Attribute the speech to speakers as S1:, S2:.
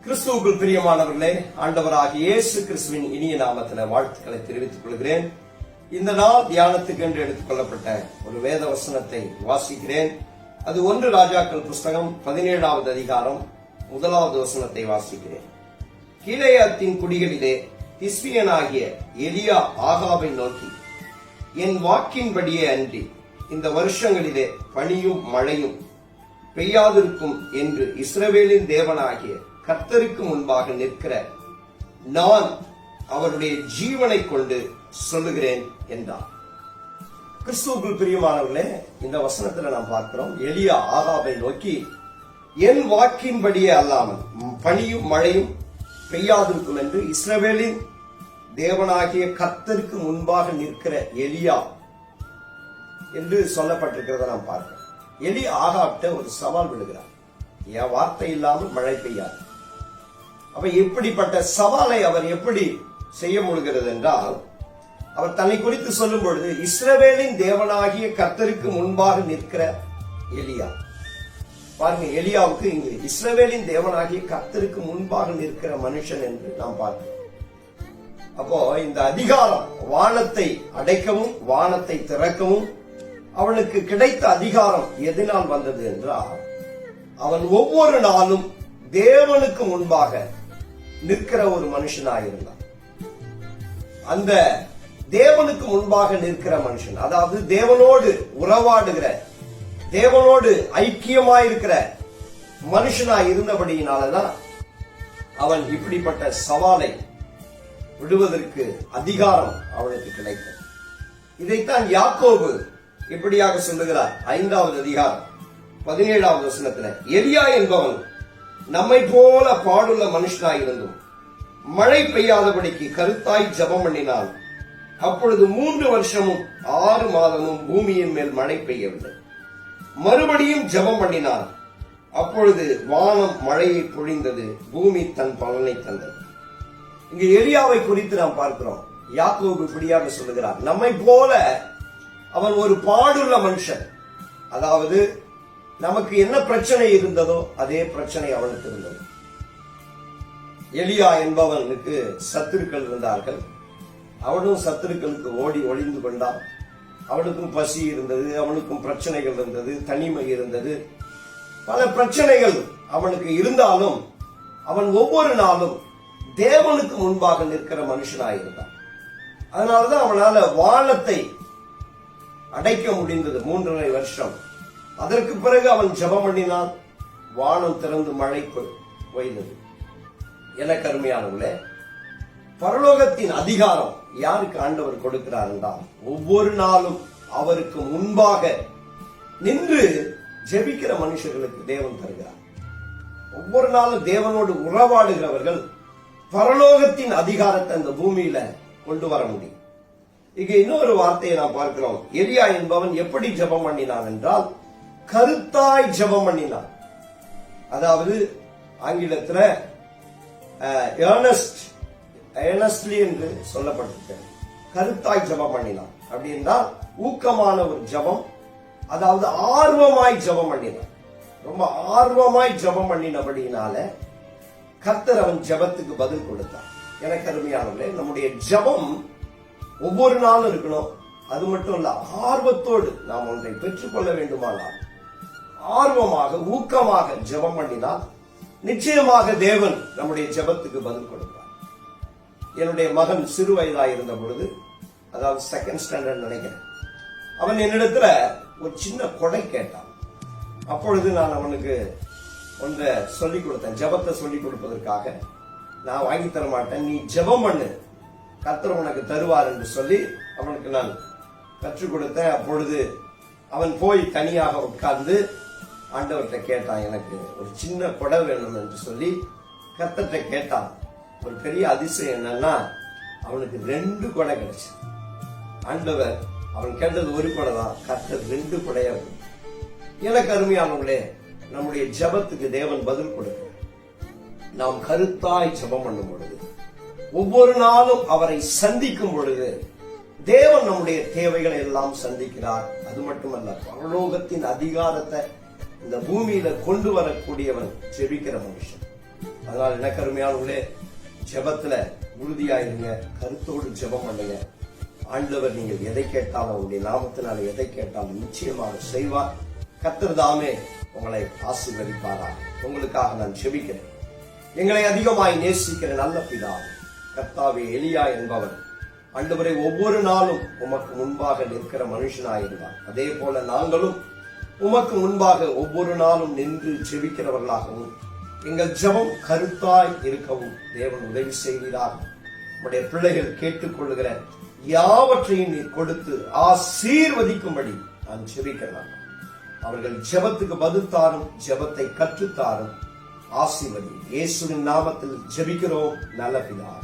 S1: கிறிஸ்துவுக்குள் பிரியமானவர்களே, ஆண்டவராகிய இயேசு கிறிஸ்துவின் இனிய நாமத்தில் வாழ்த்துக்களை தெரிவித்துக் கொள்கிறேன். இந்த நாள் தியானத்துக்கு என்று எடுத்துக் கொள்ளப்பட்ட ஒரு வேத வசனத்தை வாசிக்கிறேன். அது 1 ராஜாக்கள் புஸ்தகம் 17வது அதிகாரம் 1வது வசனத்தை வாசிக்கிறேன். கீலேயாத்தின் குடிகளிலே திஸ்பியனாகிய எலியா ஆகாபை நோக்கி, என் வாக்கின்படியே அன்றி இந்த வருஷங்களிலே பனியும் மழையும் பெய்யாதிருக்கும் என்று இஸ்ரவேலின் தேவனாகிய கர்த்தருக்கு முன்பாக நிற்கிற நான் அவருடைய ஜீவனை கொண்டு சொல்லுகிறேன் என்றார். கிறிஸ்துவுக்குள் பிரியமானவர்களே, இந்த வசனத்துல நாம் பார்க்கிறோம், எலியா ஆகாபை நோக்கி, என் வாக்கின்படியே அல்லாமல் பனியும் மழையும் பெய்யாதிருக்கும் என்று இஸ்ரவேலின் தேவனாகிய கர்த்தருக்கு முன்பாக நிற்கிற எலியா என்று சொல்லப்பட்டிருக்கிறத நாம் பார்க்கிறோம். எலியா ஆகாப்ட ஒரு சவால் விடுகிறார், என் வார்த்தை இல்லாமல் மழை பெய்யாது. அப்ப இப்படிப்பட்ட சவாலை அவர் எப்படி செய்ய முடிகிறது என்றால், அவர் தன்னை குறித்து சொல்லும் பொழுது இஸ்ரவேலின் தேவனாகிய கர்த்தருக்கு முன்பாக நிற்கிற எலியா. பாருங்க, எலியாவுக்கு இங்கு இஸ்ரவேலின் தேவனாகிய கர்த்தருக்கு முன்பாக நிற்கிற மனுஷன் என்று நாம் பார்க்கிறோம். அப்போ இந்த அதிகாரம் வானத்தை அடைக்கவும் வானத்தை திறக்கவும் அவனுக்கு கிடைத்த அதிகாரம் எதனால் வந்தது என்றால், அவன் ஒவ்வொரு நாளும் தேவனுக்கு முன்பாக நிற்கிற ஒரு மனுஷனாயிருந்தான். அந்த தேவனுக்கு முன்பாக நிற்கிற மனுஷன், அதாவது தேவனோடு உறவாடுகிற, தேவனோடு ஐக்கியமாயிருக்கிற மனுஷனாய் இருந்தபடியினாலதான் அவன் இப்படிப்பட்ட சவாலை விடுவதற்கு அதிகாரம் அவனுக்கு கிடைத்தது. இதைத்தான் யாக்கோபு இப்படியாக சொல்லுகிறார். 5வது அதிகாரம் 17வது வசனத்துல, எலியா என்பவன் நம்மை போல பாடுள்ள மனுஷனாயிருந்தும் மழை பெய்யாதபடிக்கு கருத்தாய் ஜெபம் பண்ணினான். அப்பொழுது 3 வருஷமும் 6 மாதமும் பூமியின் மேல் மழை பெய்யவில்லை. மறுபடியும் ஜெபம் பண்ணினான். அப்பொழுது வானம் மழையை பொழிந்தது, பூமி தன் பலனை தந்தது. இங்கு எலியாவை குறித்து நாம் பார்க்கிறோம். யாக்கோபு இப்படியாக சொல்லுகிறார், நம்மை போல அவன் ஒரு பாடுள்ள மனுஷன். அதாவது நமக்கு என்ன பிரச்சனை இருந்ததோ அதே பிரச்சனை அவனுக்கு இருந்தது. எலியா என்பவனுக்கு சத்துருக்கள் இருந்தார்கள். அவனும் சத்துருக்களுக்கு ஓடி ஒளிந்து கொண்டான். அவனுக்கும் பசி இருந்தது, அவனுக்கும் பிரச்சனைகள் இருந்தது, தனிமை இருந்தது, பல பிரச்சனைகள் அவனுக்கு இருந்தாலும் அவன் ஒவ்வொரு நாளும் தேவனுக்கு முன்பாக நிற்கிற மனுஷனாயிருந்தான். அதனாலதான் அவனால வானத்தை அடைக்க முடிந்தது 3.5 வருஷம். அதற்கு பிறகு அவன் ஜெபம் பண்ணினான், வானம் திறந்து மழை பெய்தது. எனக்கு அருமையானவர்களே, பரலோகத்தின் அதிகாரம் யாருக்கு ஆண்டவர் கொடுக்கிறார் என்றால், ஒவ்வொரு நாளும் அவருக்கு முன்பாக நின்று ஜெபிக்கிற மனுஷர்களுக்கு தேவன் தருகிறார். ஒவ்வொரு நாளும் தேவனோடு உறவாடுகிறவர்கள் பரலோகத்தின் அதிகாரத்தை அந்த பூமியில கொண்டு வர முடியும். இங்க இன்னொரு வார்த்தையை நாம் பார்க்கிறோம். எலியா என்பவன் எப்படி ஜெபம் பண்ணினான் என்றால், கருத்தாய் ஜெபம் பண்ணினான். அதாவது ஆங்கிலத்துல ஏர்னஸ்ட்லி என்று சொல்லப்பட்டிருக்க, கருத்தாய் ஜெபம் பண்ணினான். அப்படி என்றால் ஊக்கமான ஒரு ஜெபம், அதாவது ஆர்வமாய் ஜெபம் பண்ணினான். ரொம்ப ஆர்வமாய் ஜெபம் பண்ணினபடினால கர்த்தர் அவன் ஜெபத்துக்கு பதில் கொடுத்தான். எனக்கு அருமையானவர்களே, நம்முடைய ஜெபம் ஒவ்வொரு நாளும் இருக்கணும். அது மட்டும் இல்ல, ஆர்வத்தோடு நாம் ஒன்றை பெற்றுக்கொள்ள வேண்டுமானால் ஆர்வமாக ஊக்கமாக ஜெபம் பண்ணினால் நிச்சயமாக தேவன் நம்முடைய ஜெபத்துக்கு பதில் கொடுப்பார். என்னுடைய மகன் சிறு வயதாக இருந்த பொழுது, அதாவது 2nd ஸ்டாண்டர்ட் நினைக்கிறேன், அவன் என்னிடத்துல ஒரு சின்ன கொடை கேட்டான். அப்பொழுது நான் அவனுக்கு ஒன்றை சொல்லிக் கொடுத்தேன். ஜெபத்தை சொல்லிக் கொடுப்பதற்காக, நான் வாங்கி தர மாட்டேன், நீ ஜெபம் பண்ணு, கர்த்தர் உனக்கு தருவார் என்று சொல்லி அவனுக்கு நான் கற்றுக் கொடுத்தேன். அப்பொழுது அவன் போய் தனியாக உட்கார்ந்து ஆண்டவர்கிட்ட கேட்டான், எனக்கு ஒரு சின்ன கொடை வேணும் என்று சொல்லி கர்த்தர்கிட்ட கேட்டான். ஒரு பெரிய அதிசயம் என்னன்னா, அவனுக்கு 2 கொடை கிடைச்சு. ஆண்டவர் அவன் கேட்டது ஒரு கொடை தான், கர்த்தர் 2 கொடையா. எனக்கு அருமையானவங்களே, நம்முடைய ஜெபத்துக்கு தேவன் பதில் கொடுக்கிறார். நாம் கருத்தாய் ஜெபம் பண்ணும் பொழுது, ஒவ்வொரு நாளும் அவரை சந்திக்கும் பொழுது தேவன் நம்முடைய தேவைகளை எல்லாம் சந்திக்கிறார். அது மட்டுமல்ல, பரலோகத்தின் அதிகாரத்தை இந்த பூமியில கொண்டு வரக்கூடியவன் ஜெபிக்கிற மனுஷன். அதனால் எனக்கு அருமையானவர்களே, ஜெபத்துல உறுதியாயிருங்க, கருத்தோடு ஜெபம் பண்ணுங்க. ஆண்டவர் நீங்கள் எதை கேட்டாலும், அவருடைய நாமத்தினால எதை கேட்டாலும் நிச்சயமாக செய்வார். கர்த்தர் தாமே உங்களை ஆசீர்வதிப்பாராக. உங்களுக்காக நான் ஜெபிக்கிறேன். எங்களை அதிகமாய் நேசிக்கிற நல்ல பிதாவே, கர்த்தாவே, எலியா என்பவர் ஆண்டவரை ஒவ்வொரு நாளும் உமக்கு முன்பாக நிற்கிற மனுஷனாயிருந்தார். அதே போல நாங்களும் உமக்கு முன்பாக ஒவ்வொரு நாளும் நின்று ஜெபிக்கிறவர்களாகவும் எங்கள் ஜெபம் கருத்தாய் இருக்கவும் தேவன் உதவி செய்வீராக. உம்முடைய பிள்ளைகள் கேட்டுக்கொள்ளுகிற யாவற்றையும் நீர் கொடுத்து ஆசீர்வதிக்கும்படி நான் ஜெபிக்கிறேன். அவர்கள் ஜெபத்துக்கு பதில் தாரும், ஜெபத்தை கற்றுத்தாரும். ஆசீர்வதி. இயேசுவின் நாமத்தில் ஜெபிக்கிறோம் நல்ல பிதாவே.